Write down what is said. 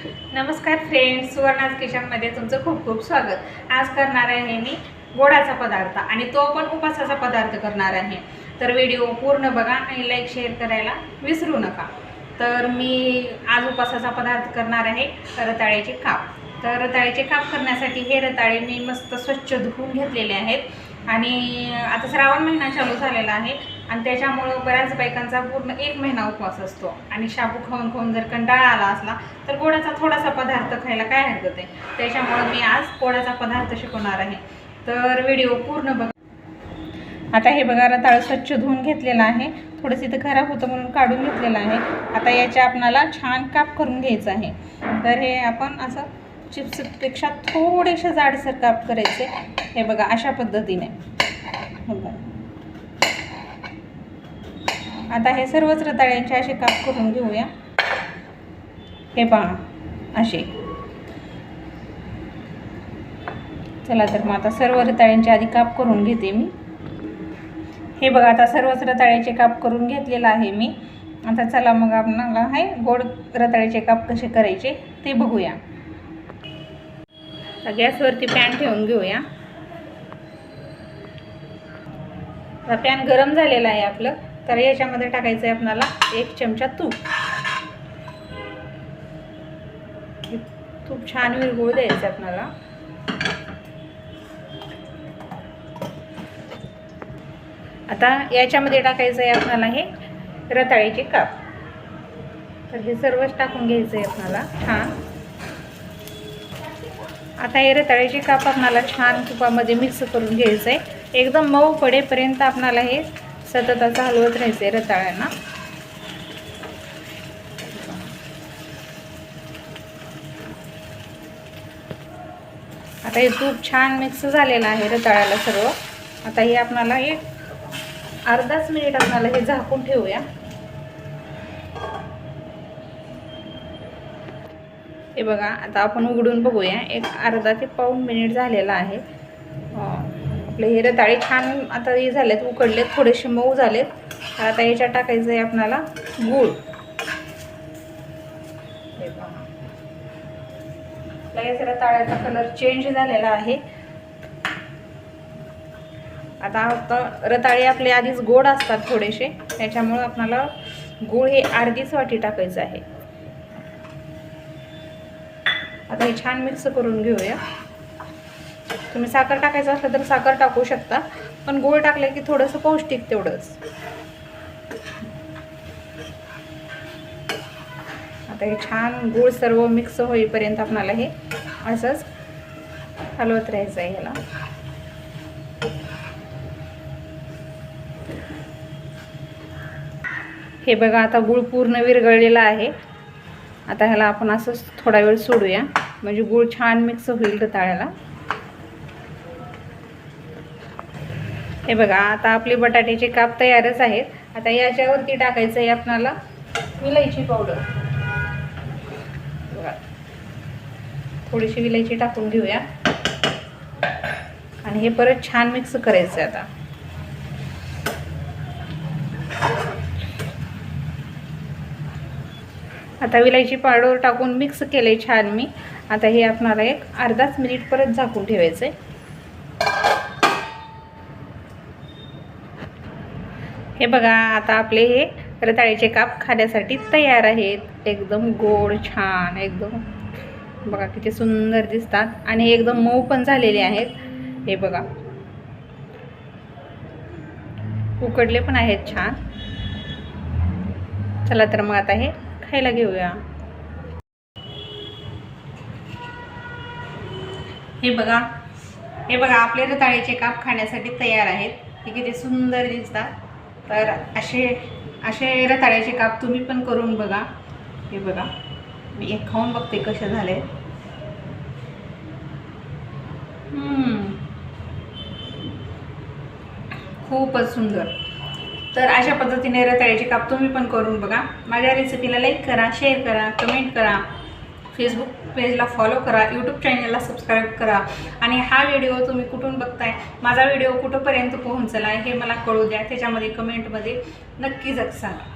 नमस्कार फ्रेंड्स, सुवर्णाज किचनमध्ये तुमचं खूप खूप स्वागत। आज करणार आहे मी गोडाचा पदार्थ आणि तो पण उपासाचा पदार्थ करणार आहे। तर व्हिडिओ पूर्ण बघा आणि लाईक शेअर करायला विसरू नका। तर मी आज उपासाचा पदार्थ करणार आहे रताळ्याचे काप। तर रताळ्याचे काप करण्यासाठी हे रताळे मी मस्त स्वच्छ धुवून घेतलेले आहेत आणि आता श्रावण महिना चालू झालेला आहे आणि त्याच्यामुळे बऱ्याच बायकांचा पूर्ण 1 महिना उपवास असतो आणि शाबू खाऊन खाऊन जर कंटाळा आला असला तर गोडाचा थोडासा पदार्थ खायला काय हरकत आहे। त्याच्यामुळे मी आज गोडाचा पदार्थ शिकवणार आहे। तर व्हिडिओ पूर्ण बघा। आता हे बघा रताळ स्वच्छ धुवून घेतलेला आहे, थोडंसं इथं खराब होतं म्हणून काढून घेतलेलं आहे। आता याचे आपल्याला छान काप करून घ्यायचं आहे। तर हे आपण असं चिप्सपेक्षा थोडेसे जाडसर काप करायचे। हे बघा अशा पद्धतीने। आता हे सर्वच रताळ्यांचे असे काप करून घेऊया। हे पहा असे। चला तर मग आता सर्व रताळ्यांचे आधी काप करून घेते मी। हे बघा आता सर्वच रताळ्याचे काप करून घेतलेला आहे मी। आता चला मग आपल्याला हे गोड रताळ्याचे काप कसे करायचे ते बघूया। आता गॅसवरती पॅन ठेवून घेऊया। आता पॅन गरम झालेला आहे आपलं, तर याच्यामध्ये टाकायचं आहे आपल्याला 1 चमचा तूप। तूप छान विरघळू द्यायचं आपल्याला। आता याच्यामध्ये टाकायचं आहे आपल्याला हे रताळ्याचे काप। तर हे सर्वच टाकून घ्यायचं आहे आपल्याला छान। आता हे रताळ्याचे काप आपल्याला छान तुपामध्ये मिक्स करून घ्यायचं आहे। एकदम मऊ पडेपर्यंत आपल्याला हे सतत असं हलवत राहायचं आहे रताळ्यांना। आता हे तूप छान मिक्स झालेलं आहे रताळ्याला सर्व। आता हे आपल्याला एक अर्धाच मिनिट आपल्याला हे झाकून ठेवूया। हे बघा आता आपण उघडून बघूया। एक अर्धा ते पाऊण मिनिट झालेला आहे। आपले हे रताळे छान आता हे झालेत, उकडलेत, थोडेसे मऊ झालेत। आता याच्यात टाकायचं आहे आपल्याला गूळ। हे बघा लगेच रताळ्याचा कलर चेंज झालेला आहे। आता रताळे आपले आधीच गोड असतात थोडेसे, त्याच्यामुळे आपल्याला गूळ हे अर्धीच वाटी टाकायचं आहे। आता हे छान मिक्स करून घेऊया। तुम्ही साखर टाकायचं असलं तर साखर टाकू शकता, पण गूळ टाकले की थोडंसं पौष्टिक तेवढंच। आता हे छान गूळ सर्व मिक्स होईपर्यंत आपल्याला हे असंच हलवत राहायचं आहे ह्याला। हे बघा आता गूळ पूर्ण विरघळलेला आहे। आता ह्याला आपण असंच थोडा वेळ सोडूया, म्हणजे गूळ छान मिक्स होईल रताळ्याला। हे बघा आता आपले बटाट्याचे काप तयारच आहेत। आता याच्यावरती टाकायचं आहे आपल्याला विलायची पावडर। बघा थोडीशी विलायची टाकून घेऊया आणि हे परत छान मिक्स करायचं आहे। आता विलायची पावडर टाकून मिक्स केले छान मी। आता हे आपल्याला एक अर्धाच मिनिट परत झाकून ठेवायचे। हे बघा आता आपले हे रताळ्याचे काप खाण्यासाठी तयार आहेत। एकदम गोड छान, एकदम बघा किती सुंदर दिसतात आणि एकदम मऊ पण झालेले आहेत। हे बघा उकडले पण आहेत छान। चला तर मग आता हे खायला घेऊया। हे बघा आपले रताळ्याचे काप खाण्यासाठी तयार आहेत। हे किती सुंदर दिसतात। तर असे रताळ्याचे काप तुम्ही पण करून बघा। हे बघा मी एक खाऊन बघते कसे झाले। खूपच सुंदर। तर अशा पद्धतीने रताळ्याचे काप तुम्ही पण करून बघा। माझ्या रेसिपीला लाईक करा, शेअर करा, कमेंट करा, फेसबुक पेजला फॉलो करा, यूट्यूब चॅनलला सबस्क्राईब करा आणि हा व्हिडिओ तुम्ही कुठून बघताय, माझा व्हिडिओ कुठंपर्यंत पोहोचला आहे हे मला कळू द्या। त्याच्यामध्ये कमेंटमध्ये नक्कीच सांगा।